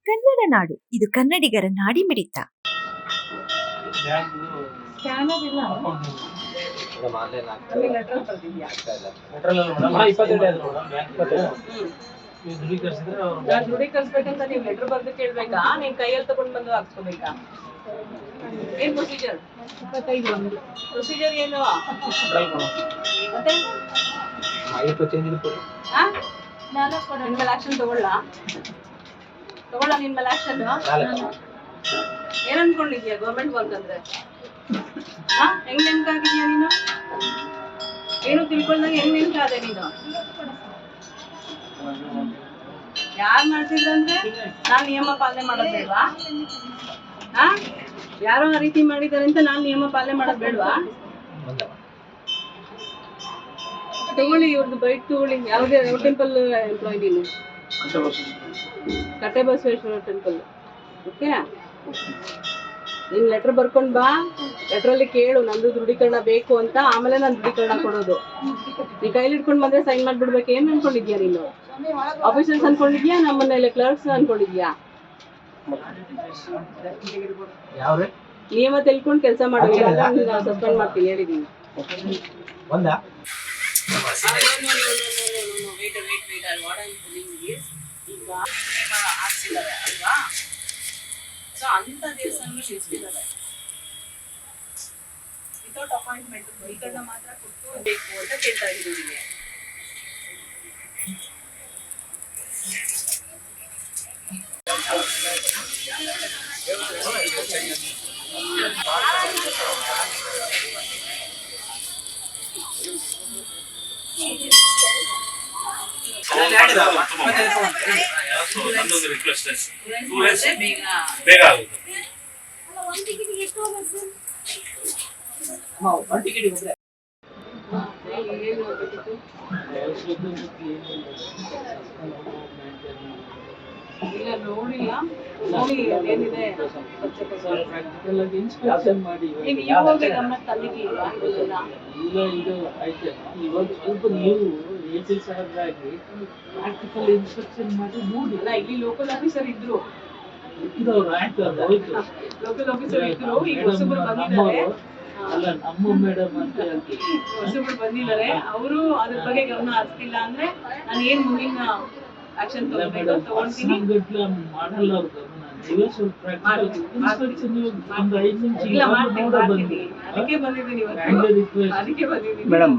ಕನ್ನಡ ನಾಡು, ಇದು ಕನ್ನಡಿಗರ ನಾಡಿಮಿಡಿತ. ದೃಢೀಕರಿಸ್ಬೇಕಂತ ನೀವು ಲೆಟರ್ ಬರ್ದು ಕೇಳ್ಬೇಕಾ, ನೀನ್ ಕೈಯಲ್ಲಿ ತಗೊಂಡ್ ಬಂದು ಹಾಕ್ಸ್ಕೋಬೇಕಾ? ಏನ್ ಪ್ರೊಸೀಜರ್? 25 ಪ್ರೊಸೀಜರ್ ಏನು? ಮತ್ತೆ ನಿನ್ ಮೇಲೆ ಆಕ್ಷನ್ ತಗೊಳ್ಳ ನಿನ್ ಮೇಲೆ ಆಕ್ಷನ್? ಏನ್ ಅನ್ಕೊಂಡಿದ್ಯಾ ಗೌರ್ಮೆಂಟ್ ವರ್ಕ್ ಅಂದ್ರೆ? ಹೆಂಗ್ ನೆನ್ಕ ಆಗಿದ್ಯಾ ನೀನು? ಏನು ತಿಳ್ಕೊಂಡಾಗ ಹೆಂಗ್ ನೆನ್ಕ ಆದೆ ನೀನು? ಯಾರ್ ಮಾಡ್ತಿದ್ರಂದ್ರೆ ನಾನ್ ನಿಯಮ ಪಾಲನೆ ಮಾಡೋದ್ ಬೇಡ್ವಾ? ಯಾರೋ ಆ ರೀತಿ ಮಾಡಿದಾರೆ ಅಂತ ನಾನ್ ನಿಯಮ ಪಾಲನೆ ಮಾಡೋದ್ ಬೇಡ್ವಾ? ತಗೊಳ್ಳಿ, ಇವ್ರದ್ದು ಬೈಕ್ ತಗೊಳ್ಳಿ. ಯಾವ್ದೇ ಟೆಂಪಲ್ ಎಂಪ್ಲಾಯ್ ನೀನು? ಕಟ್ಟೆಬಸವೇಶ್ವರ ಟೆಂಪಲ್. ಓಕೆ, ನೀನ್ ಲೆಟರ್ ಬರ್ಕೊಂಡ್ ಬಾ. ಲೆಟ್ರಲ್ಲಿ ಕೇಳು ನಂದು ದೃಢೀಕರಣ ಬೇಕು ಅಂತ, ಆಮೇಲೆ ನಾನು ದೃಢೀಕರಣ ಕೊಡೋದು. ನೀ ಕೈಲಿ ಇಟ್ಕೊಂಡ್ ಬಂದ್ರೆ ಸೈನ್ ಮಾಡ್ಬಿಡ್ಬೇಕು. ಏನ್ ಅನ್ಕೊಂಡಿದ್ಯಾ ನೀನು? ಆಫೀಸರ್ಸ್ ಅನ್ಕೊಂಡಿದ್ಯಾ? ನಮ್ಮನೇಲೆ ಕ್ಲರ್ಕ್ಸ್ ಅನ್ಕೊಂಡಿದ್ಯಾ? ನಿಯಮ ತಿಳ್ಕೊಂಡು ಕೆಲಸ ಮಾಡೋದಿಲ್ಲ, ಸಸ್ಪೆಂಡ್ ಮಾಡ್ತೀನಿ ಹೇಳಿದೀನಿ. ಅಂತ ದೇವಸ್ಥಾನ ಶಿಲ್ಪಿದ್ದಾರೆ ವಿತೌಟ್ ಅಪಾಯಿಂಟ್ಮೆಂಟ್. ದೃಢೀಕರಣ ಮಾತ್ರ ಕೊಟ್ಟು ಬೇಕು ಅಂತ ಕೇಳ್ತಾ ಇದ್ದೀನಿ. ಬೇಗ ಆಗುತ್ತೆ. ಇಲ್ಲ ನೋಡಿಲ್ಲ, ನೋಡಿ ಏನಿದೆ ನೀವು ಇವಾಗ ಗಮನ ತಂದಿದ್ದೀರಾ? ಈಗ ಇದು ಆಯ್ತು. ಇವಾಗ ಸ್ವಲ್ಪ ನೀವು ಆಗಿ ಪ್ರಾಕ್ಟಿಕಲ್ ಇನ್ಸ್ಪೆಕ್ಷನ್ ಮಾಡಿ ನೋಡಿ. ಅಲ್ಲ, ಇಲ್ಲಿ ಲೋಕಲ್ ಆಫೀಸರ್ ಇದ್ರು, ಲೋಕಲ್ ಆಫೀಸರ್ ಇದ್ರು. ಈಗ ಹೊಸಬ್ರು ಬಂದಿದ್ದಾರೆ. ಅಲ್ಲ, ನಮ್ಮ ಮೇಡಮ್ ಅಂತ ಹೇಳ್ತೀವಿ. ಹೊಸಬ್ರು ಬಂದಿದ್ದಾರೆ, ಅವರು ಅದ್ರ ಬಗ್ಗೆ ಗಮನ ಹರಿಸ್ತಿಲ್ಲ ಅಂದ್ರೆ ನಾನು ಏನ್ ಮುಂದಿನ ಆಕ್ಷನ್ ತಗೊಳ್ಬೇಕು ತಗೊಳ್ತೀನಿ. ಮಾಡಲ್ಲ ಅವ್ರು ಗಮನ. ನೀವೇ ಸ್ವಲ್ಪ ಇನ್ಸ್ಪೆಕ್ಷನ್ ಒಂದು 5 ನಿಮಿಷ ಅದಕ್ಕೆ ಬಂದಿದ್ದೀನಿ ಮೇಡಮ್.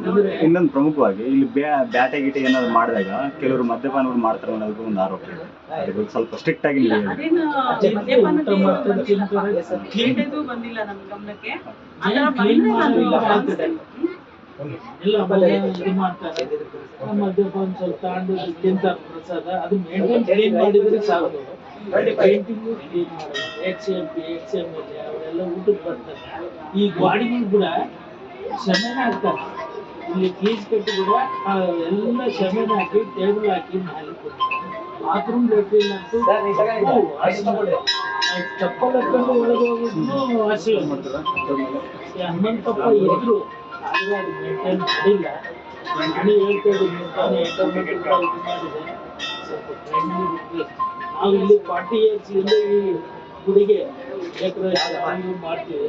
ಇನ್ನೊಂದು ಪ್ರಮುಖವಾಗಿ ಇಲ್ಲಿ ಬ್ಯಾಟೆ ಗೀಟೆ ಏನಾದ್ರು ಮಾಡಿದಾಗ ಕೆಲವರು ಮದ್ಯಪಾನ ಮಾಡ್ತಾರೆ ಅನ್ನೋದು ಒಂದು ಆರೋಪ ಇದೆ. ಅದಕ್ಕೆ ಸ್ವಲ್ಪ ಸ್ಟ್ರಿಕ್ಟ್ ಆಗಿ ಬಂದಿಲ್ಲ ನಮ್ಮ ಗಮನಕ್ಕೆ. ಎಲ್ಲ ಇದು ಮಾಡ್ತಾರೆ. ಮದ್ಯಪಾನ ಸ್ವಲ್ಪ ತಗೊಂಡು ತಿಂತಾರೆ ಪ್ರಸಾದ. ಅದು ಮೇಂಟೈನ್ ಮಾಡಿದ್ರೆ ಸಾಕು. ಪೇಂಟಿಂಗು ಕ್ಲೀನ್ ಮಾಡೋದು, XML ಅವರೆಲ್ಲ ಊಟಕ್ಕೆ ಬರ್ತಾರೆ. ಈ ಗಾಡಿಗಳು ಕೂಡ ಶಮೆನ ಹಾಕ್ತಾರೆ. ಇಲ್ಲಿ ಫೀಸ್ ಕಟ್ಟಿ ಕೂಡ ಎಲ್ಲ ಶಮೆನ ಹಾಕಿ ಟೇಬಲ್ ಹಾಕಿ ಮೇಲೆ ಕೊಡ್ತಾರೆ. ಬಾತ್ರೂಮ್ ಲೆಟ್ರಿನ್ ಅಂತೂ ಚಪ್ಪಲ್ ಹಾಕೊಂಡು ಒಳಗೆ ಹೋಗೋದು ವಾಸಿ ಮಾಡ್ತಾರೆ. ಹನ್ನೊಂದಪ್ಪ ಇದ್ರು, ಆದರೆ ಅದು ಮೇಂಟೈನ್ ಮಾಡಿಲ್ಲ. ಹೇಳ್ತೇವೆ ತಾನೇ ಎಂಟರ್ಮೆಂಟ್ ಕೂಡ ಇದು ಮಾಡಿದೆ. ಸ್ವಲ್ಪ ಫ್ರೆಂಡ್ಲಿ ರಿಕ್ವೆಸ್ಟ್. ನಾವು ಇಲ್ಲಿ 40 years ಇಂದ ಈ ಗುಡಿಗೆ ಡೆಕೋರೇಷನ್ ಮಾಡ್ತೀವಿ.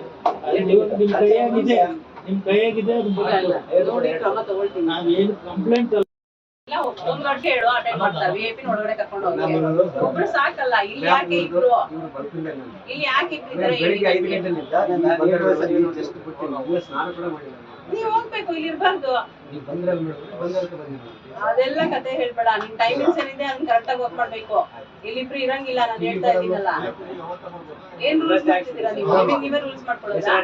ನಿಮ್ಮ ಕೈಯಾಗಿದೆ, ಅದು ನೋಡಿ ಕ್ರಮ ತಗೊಳ್ತೀನಿ. ನಾವೇನು ಕಂಪ್ಲೇಂಟ್ ಅಲ್ಲ. ಒಂದ್ ಗಂಟೆ ಹೇಳು, ಅಟೆಂಡ್ ಮಾಡ್ತಾರೆ. VIP ಒಳಗಡೆ ಕರ್ಕೊಂಡು ಹೋಗಿ ಒಬ್ರು ಸಾಕಲ್ಲ. ಇಲ್ಲಿ ಯಾಕೆ ಇಬ್ರು ನೀವು ಹೋಗ್ಬೇಕು, ಇಲ್ಲಿ ಇರ್ಬಾರ್ದು. ಅದೆಲ್ಲ ಕತೆ ಹೇಳ್ಬೇಡ. ನಿನ್ ಟೈಮಿಂಗ್ಸ್ ಏನಿದೆ ಅದನ್ನ ಕರೆಕ್ಟ್ ಆಗಿ ವರ್ಕ್ ಮಾಡ್ಬೇಕು. ಇಲ್ಲಿಬ್ರು ಇರಂಗಿಲ್ಲ, ನಾನು ಹೇಳ್ತಾ ಇದ್ದೀನಲ್ಲ. ಏನ್ ರೂಲ್ಸ್ ಮಾಡ್ತಿದ್ದೀರಾ ನೀವು? ನೀವೇ ರೂಲ್ಸ್ ಮಾಡ್ಕೊಳ್ಳೋದಾ?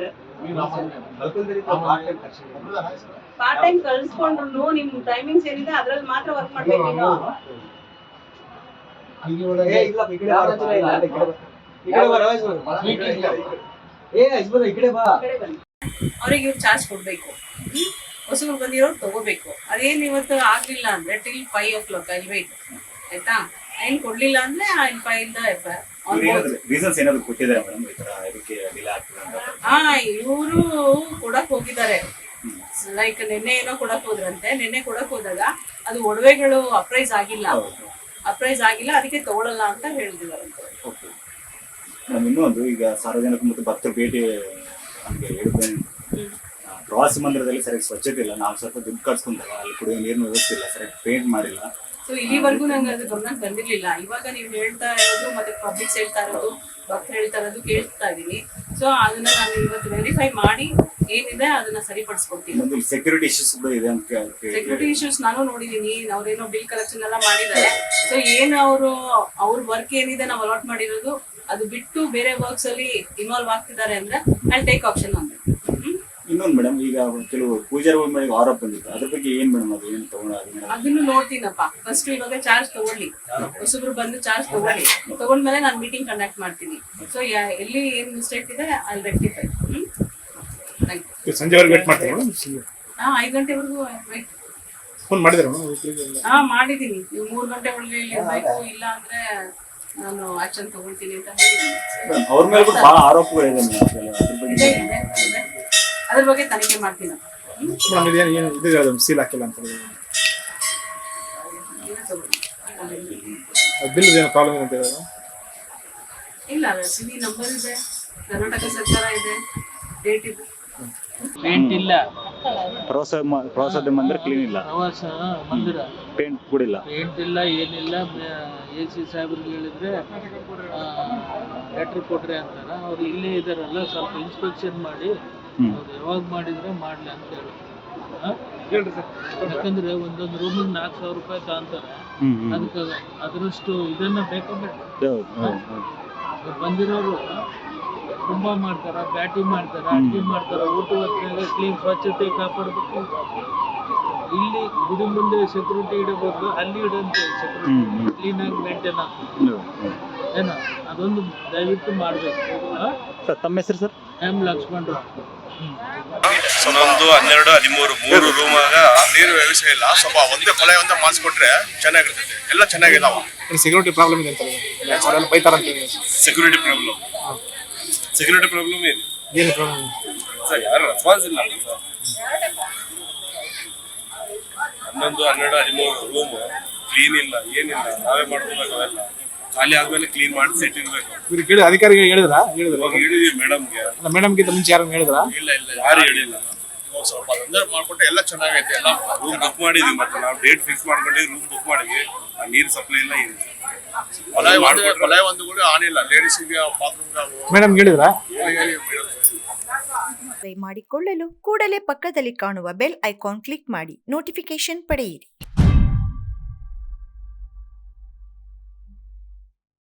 ಪಾರ್ಟ್ ಟೈಮ್ ಕಳ್ಸ್ಕೊಂಡ್ರು ನಿಮ್ ಟೈಮಿಂಗ್ಸ್ ಏನಿದೆ ಅದ್ರಲ್ಲಿ ಮಾತ್ರ ವರ್ಕ್ ಮಾಡ್ಬೇಕು ನೀನು. ಅವ್ರಿಗೆ ಇವ್ರು ಚಾರ್ಜ್ ಕೊಡ್ಬೇಕು. ಹೊಸಬ್ರು ಬಂದಿರೋರು ತಗೋಬೇಕು. ಅದೇನು ಇವತ್ತು ಆಗ್ಲಿಲ್ಲ ಅಂದ್ರೆ till 5 o'clock ಅಲ್ಲಿ ವೇಟ್. ಆಯ್ತಾ? ಏನ್ ಕೊಡ್ಲಿಲ್ಲ ಅಂದ್ರೆ ಇವರು ಕೊಡಕ್ ಹೋಗಿದ್ದಾರೆ. ಲೈಕ್ ನಿನ್ನೆ ಏನೋ ಕೊಡಕ್ ಹೋದ್ರಂತೆ. ನಿನ್ನೆ ಕೊಡಕ್ ಹೋದಾಗ ಅದು ಒಡವೆಗಳು ಅಪ್ರೈಸ್ ಆಗಿಲ್ಲ, ಅದಕ್ಕೆ ತಗೊಳಲ್ಲ ಅಂತ ಹೇಳಿದಿದ್ದಾರೆ. ಮೇಡಮ್ ಇನ್ನೊಂದು ಈಗ ಸಾರ್ವಜನಿಕ ಮತ್ತು ಭಕ್ತರ ಭೇಟಿ ನಮಗೆ ಹೇಳಿದ್ದೇನೆ, ಪ್ರವಾಸಿ ಮಂದಿರದಲ್ಲಿ ಸರಿಯಾಗಿ ಸ್ವಚ್ಛತೆ ಇಲ್ಲ. ನಾವು ಸ್ವಲ್ಪ ದುಡ್ಡು ಕಳ್ಸ್ಕೊಂತೇವೆ, ಅಲ್ಲಿ ಕುಡಿಯೋ ನೀರಿನ ವ್ಯವಸ್ಥೆ ಇಲ್ಲ, ಸರಿಯಾಗಿ ಪೇಂಟ್ ಮಾಡಿಲ್ಲ. ಸೊ ಇಲ್ಲಿವರೆಗೂ ನಂಗೆ ಅದು ಗಮನಕ್ಕೆ ಬಂದಿರ್ಲಿಲ್ಲ. ಇವಾಗ ನೀವು ಹೇಳ್ತಾ ಇರೋದು ಮತ್ತೆ ಪಬ್ಲಿಕ್ಸ್ ಹೇಳ್ತಾ ಇರೋದು, ಭಕ್ತರು ಹೇಳ್ತಾ ಇರೋದು ಕೇಳ್ತಾ ಇದ್ದೀನಿ. ಸೊ ಅದನ್ನ ನಾನು ಇವತ್ತು ವೆರಿಫೈ ಮಾಡಿ ಏನಿದೆ ಅದನ್ನ ಸರಿಪಡಿಸ್ಕೊಡ್ತೀನಿ. ಸೆಕ್ಯೂರಿಟಿ ಇಶ್ಯೂಸ್ ಇದೆ ಅಂತ ಸೆಕ್ಯೂರಿಟಿ ಇಶ್ಯೂಸ್ ನಾನು ನೋಡಿದೀನಿ. ಅವ್ರೇನೋ ಬಿಲ್ ಕಲೆಕ್ಷನ್ ಎಲ್ಲ ಮಾಡಿದ್ದಾರೆ. ಸೊ ಏನು ಅವ್ರ ವರ್ಕ್ ಏನಿದೆ ನಾವು ಅಲಾಟ್ ಮಾಡಿರೋದು ಅದು ಬಿಟ್ಟು ಬೇರೆ ವರ್ಕ್ಸ್ ಅಲ್ಲಿ ಇನ್ವಾಲ್ವ್ ಆಗ್ತಿದ್ದಾರೆ ಅಂದ್ರೆ ಅಲ್ಲಿ ಟೇಕ್ ಆಪ್ಷನ್ ಅಂತ. ಇನ್ನೊಂದು ಮೇಡಮ್, ಈಗ ಕೆಲವು ಪೂಜಾರಿಗಳ ಮೇಲೆ ಆರೋಪ ಬಂದಿತ್ತು, ಅದ್ರ ಬಗ್ಗೆ ಏನ್ ಮೇಡಮ್ ಅದು ಏನು ತಗೊಂಡು ಅದನ್ನು ನೋಡ್ತೀನಪ್ಪ. ಫಸ್ಟ್ ಇವಾಗ ಚಾರ್ಜ್ ತಗೊಳ್ಳಿ, ಹೊಸಬ್ರು ಬಂದು ಚಾರ್ಜ್ ತಗೊಂಡ್ಮೇಲೆ ನಾನು ಮೀಟಿಂಗ್ ಕಂಡಕ್ಟ್ ಮಾಡ್ತೀನಿ. ಸೊ ಎಲ್ಲಿ ಏನ್ ಮಿಸ್ಟೇಕ್ ಇದೆ ಅಲ್ಲಿ ರೆಕ್ಟಿಫೈ. ಸಂಜೆವರೆಗೆ ವೇಟ್ ಮಾಡ್ತಾರೆ 5 ಗಂಟೆವರೆಗೂ ವೇಟ್. ಫೋನ್ ಮಾಡಿದಾರೆ ಮಾಡಿದೀನಿ. ನೀವು 3 ಗಂಟೆ ಒಳಗೆ ಇಲ್ಲಿ ಇರ್ಬೇಕು, ಇಲ್ಲ ಅಂದ್ರೆ ನಾನು ಆಕ್ಷನ್ ತಗೊಳ್ತೀನಿ ಅಂತ ಹೇಳಿದ್ದೀನಿ. ಅವ್ರ ಮೇಲೆ ಕೂಡ ಬಹಳ ಆರೋಪಗಳಿದೆ ಮೇಡಮ್, ಅದ್ರ ಬಗ್ಗೆ ತನಿಖೆ ಮಾಡ್ತೀನಿ. ಸೀಲ್ ಹಾಕಿಲ್ಲ ಅಂತ ಬಿಲ್ ಏನು ಪ್ರಾಬ್ಲಮ್ ಅಂತ ಹೇಳೋದು ಇಲ್ಲ, ಸಿಡಿ ನಂಬರ್ ಇದೆ, ಕರ್ನಾಟಕ ಸರ್ಕಾರ ಇದೆ, ಡೇಟ್ ಇದೆ. ಪೇಂಟ್ ಇಲ್ಲ, ಪ್ರವಾಸದ ಮಂದಿರ ಕ್ಲೀನ್ ಇಲ್ಲ, ಪ್ರವಾಸ ಮಂದಿರ ಪೇಂಟ್ ಕೂಡ ಇಲ್ಲ, ಪೇಂಟ್ ಇಲ್ಲ, ಏನಿಲ್ಲ. AC ಸಾಹೇಬ್ರಿಗೆ ಹೇಳಿದ್ರೆ ಲೆಟ್ರ್ ಕೊಡ್ರಿ ಅಂತಾರ. ಅವ್ರು ಇಲ್ಲೇ ಇದಾರಲ್ಲ, ಸ್ವಲ್ಪ ಇನ್ಸ್ಪೆಕ್ಷನ್ ಮಾಡಿ ಅವ್ರು ಯಾವಾಗ ಮಾಡಿದ್ರೆ ಮಾಡ್ಲಿ ಅಂತ ಹೇಳಿ. ಯಾಕಂದ್ರೆ ಒಂದೊಂದು ರೂಮಿಗೆ 4,000 ರೂಪಾಯಿ ತಗೊಂತಾರೆ. ಅದಕ್ಕೆ ಅದರಷ್ಟು ಇದನ್ನ ಬೇಕಾಗಬೇಕು. ಬಂದಿರೋರು ಕುಂಭ ಮಾಡ್ತಾರ, ಬ್ಯಾಟಿ ಮಾಡ್ತಾರ, ಅಡ್ಗೆ ಮಾಡ್ತಾರ, ಊಟ ಹೊತ್ತಿನಾಗ ಕ್ಲೀನ್ ಸ್ವಚ್ಛತೆ ಕಾಪಾಡಬೇಕು. ಇಲ್ಲಿ ಗುಡಿ ಮುಂದೆ ಸೆಕ್ಯೂರಿಟಿ ಇಡಬಹುದು, ಅಲ್ಲಿ ಇಡಂತ ಸೆಕ್ಯೂರಿಟಿ ಕ್ಲೀನ್ ಆಗಿ ಮೇಂಟೈನ್ ಆಗ್ತದೆ. ಏನೋ ಅದೊಂದು ದಯವಿಟ್ಟು ಮಾಡಬೇಕು. ತಮ್ಮ ಹೆಸರು ಸರ್? ಎಂ ಲಕ್ಷ್ಮಣರಾವ್. 11, 12, 13 3 ರೂಮಾಗ ನೀರು ವ್ಯವಸ್ಥೆ ಇಲ್ಲ. ಸ್ವಲ್ಪ ಒಂದೇ ಕೊಲೆ ಒಂದೇ ಮಾಡಿಸ್ಕೊಟ್ರೆ ಚೆನ್ನಾಗಿರ್ತದೆ. ಎಲ್ಲ ಚೆನ್ನಾಗಿದಾವ. ಸೆಕ್ಯೂರಿಟಿ ಪ್ರಾಬ್ಲಮ್ ಇದೆ ಅಂತ ಬೈತಾರಂತ. ಸೆಕ್ಯೂರಿಟಿ ಪ್ರಾಬ್ಲಮ್ ಇದೆ ಏನು ಪ್ರಾಬ್ಲಮ್ ಸರ್? ಯಾರು ರೆಸ್ಪಾನ್ಸ್ ಇಲ್ಲ ಸರ್. 11, 12, 13 ರೂಮ್ ಕ್ಲೀನ್ ಇಲ್ಲ, ಏನಿಲ್ಲ. ನಾವೇ ಮಾಡ್ಕೋಬೇಕು. ಅವೆಲ್ಲ ಖಾಲಿ ಆದ್ಮೇಲೆ ಕ್ಲೀನ್ ಮಾಡಿ ಸೆಟ್ ಇರ್ಬೇಕು. ಇವ್ರು ಕೇಳಿ ಅಧಿಕಾರಿಗೆ ಹೇಳಿದ್ರಾ? ಹೇಳಿದ್ವಿ ಮೇಡಮ್ಗೆ. ಮೇಡಮ್ಗಿಂತ ಮುಂಚೆ ಯಾರು ಹೇಳಿದ್ರಾ? ಇಲ್ಲ ಯಾರು ಹೇಳಿಲ್ಲ. ಇವಾಗ ಸ್ವಲ್ಪ ಅದೊಂದೇ ಮಾಡ್ಕೊಟ್ಟೆ ಎಲ್ಲ ಚೆನ್ನಾಗೈತೆ. ಎಲ್ಲ ರೂಮ್ ಬುಕ್ ಮಾಡಿದ್ವಿ, ಮತ್ತೆ ನಾವು ಡೇಟ್ ಫಿಕ್ಸ್ ಮಾಡ್ಕೊಂಡು ರೂಮ್ ಬುಕ್ ಮಾಡಿದ್ವಿ. ನೀರು ಸಪ್ಲೈ ಇಲ್ಲ, ಏನು ಕೊಲೆ ಒಂದು ಕೂಡ ಆನಿಲ್ಲ. ಲೇಡೀಸ್ಗೆ ಬಾತ್ರೂಮ್ ಮೇಡಮ್ ಹೇಳಿದ್ರಾ? ಮಾಡಿಕೊಳ್ಳಲು ಕೂಡಲೇ ಪಕ್ಕದಲ್ಲಿ ಕಾಣುವ ಬೆಲ್ ಐಕಾನ್ ಕ್ಲಿಕ್ ಮಾಡಿ ನೋಟಿಫಿಕೇಶನ್ ಪಡೆಯಿರಿ.